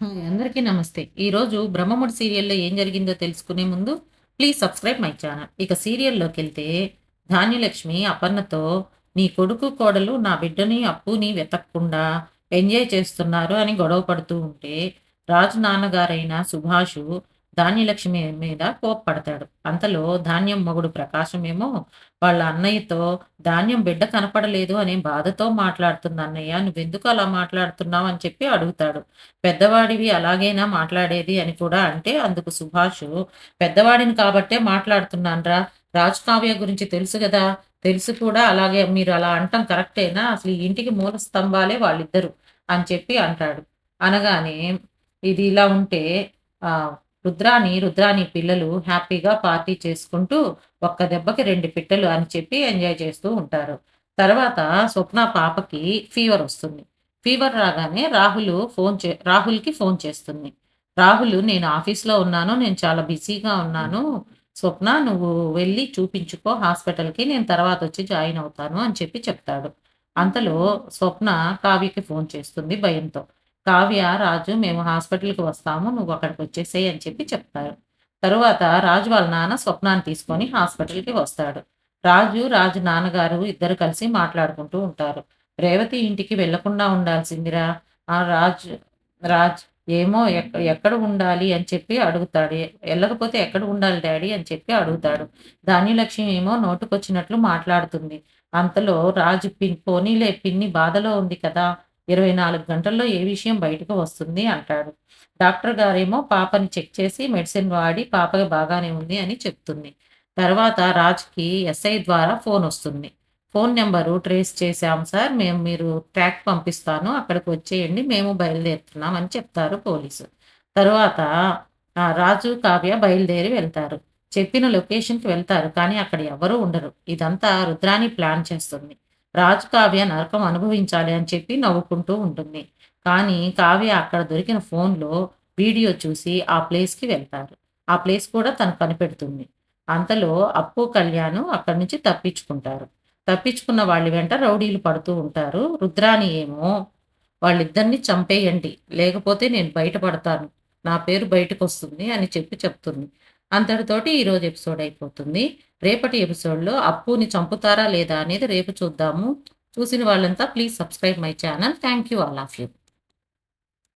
Hi! అందరికీ నమస్తే. ఈరోజు 'బ్రహ్మముడి' సీరియల్‌లో ఏం జరిగిందో తెలుసుకునే ముందు ప్లీజ్ సబ్స్క్రైబ్ మై ఛానల్. ఇక సీరియల్‌లోకెళ్తే ధాన్యలక్ష్మి అపర్ణతో "నీ కొడుకు, కోడలు నా బిడ్డని, అప్పుని వెతకకుండా ఎంజాయ్ చేస్తున్నారు" అని గొడవ పడుతూ ఉంటే, రాజు నాన్నగారైన సుభాషు ధాన్యలక్ష్మి మీద కోప్పడతాడు. అంతలో ధాన్యం మొగుడు ప్రకాశమేమో వాళ్ళ అన్నయ్యతో "ధాన్యం బిడ్డ కనపడలేదు అనే బాధతో మాట్లాడుతుంది అన్నయ్య. నువ్వెందుకు అలా మాట్లాడుతున్నావు" అని చెప్పి అడుగుతాడు. పెద్దవాడివి అలాగేనా మాట్లాడేది అని కూడా అంటే అందుకు సుభాషు, పెద్దవాడిని కాబట్టే మాట్లాడుతున్నానురా. రాజ్ కావ్య గురించి తెలుసు గదా! తెలిసి కూడా అలాగే మీరు అలా అనటం కరెక్టేనా? అసలు ఈ ఇంటికి మూల స్తంభాలే వాళ్ళిద్దరు అని చెప్పి అంటాడు. అనగానే ఇది ఇలా ఉంటే ఆహ్, రుద్రాని పిల్లలు హ్యాపీగా పార్టీ చేసుకుంటూ ఒక్క దెబ్బకి 2 పిట్టలు అని చెప్పి ఎంజాయ్ చేస్తూ ఉంటారు. తర్వాత స్వప్న పాపకి ఫీవరొస్తుంది. ఫీవర్ రాగానే రాహుల్‌కి ఫోన్ చేస్తుంది. రాహుల్ నేను ఆఫీస్‌లో ఉన్నాను. నేను చాలా బిజీగా ఉన్నాను. స్వప్న నువ్వు వెళ్లి చూపించుకో హాస్పిటల్‌కి. నేను తర్వాతొచ్చి జాయిన్ అవుతాను అని చెప్పి చెప్తాడు. అంతలో స్వప్న కావ్యకి ఫోన్ చేస్తుంది భయంతో. కావ్య, రాజు మేము హాస్పిటల్‌కి వస్తాము. నువ్వు అక్కడికొచ్చేసేయి అని చెప్పి చెప్తారు. తరువాత రాజు వాళ్ళ నాన్న స్వప్నాన్ని తీసుకొని హాస్పిటల్‌కి వస్తాడు. రాజు నాన్నగారు ఇద్దరు కలిసి మాట్లాడుకుంటూ ఉంటారు. రేవతి ఇంటికి వెళ్ళకుండా ఉండాల్సిందిరా. ఆ! రాజ్ ఏమో ఎక్కడ ఉండాలి అని చెప్పి అడుగుతాడు. ఎళ్ళకపోతే ఎక్కడ ఉండాలి డాడీ అని చెప్పి అడుగుతాడు. ధాన్యలక్ష్మి ఏమో నోటికొచ్చినట్లు మాట్లాడుతుంది. అంతలో రాజు పోనీలే పిన్ని బాధలో ఉంది కదా! 24 గంటల్లో ఏ విషయం బయటకు వస్తుంది అంటాడు. డాక్టర్ గారేమో పాపని చెక్ చేసి మెడిసిన్ వాడి పాపకి బాగానే ఉంది అని చెప్తుంది. తర్వాత రాజ్‌కి ఎస్ఐ ద్వారా ఫోనొస్తుంది. ఫోను నంబరు ట్రేస్ చేశాం సార్. మీరు ట్రాక్ పంపిస్తాను. అక్కడికి వచ్చేయండి. మేము బయలుదేరుతున్నాం అని చెప్తారు పోలీసు. తరువాత రాజు, కావ్య బయలుదేరి వెళ్తారు. చెప్పిన లొకేషన్‌కి వెళ్తారు. కానీ అక్కడ ఎవరూ ఉండరు. ఇదంతా రుద్రాని ప్లాన్ చేస్తుంది. రాజు, కావ్య నరకం అనుభవించాలి అని చెప్పి నవ్వుకుంటూ ఉంటుంది. కానీ కావ్య అక్కడ దొరికిన ఫోన్‌లో వీడియో చూసి ఆ ప్లేస్‌కి వెళ్తారు. ఆ ప్లేస్ కూడా తను కనిపెడుతుంది. అంతలో అప్పు, కళ్యాణు అక్కడి నుంచి తప్పించుకుంటారు. తప్పించుకున్న వాళ్ళ వెంట రౌడీలు పడుతూ ఉంటారు. రుద్రాని ఏమో వాళ్ళిద్దరిని చంపేయండి. లేకపోతే నేను బయటపడతాను. నా పేరు బయటకొస్తుంది అని చెప్పి చెప్తుంది. అంతటితోటి ఈరోజు ఎపిసోడ్ అయిపోతుంది. రేపటి ఎపిసోడ్‌లో అప్పుని చంపుతారా లేదా అనేది రేపు చూద్దాము. చూసిన వాళ్ళంతా please subscribe my channel. Thank you all of you.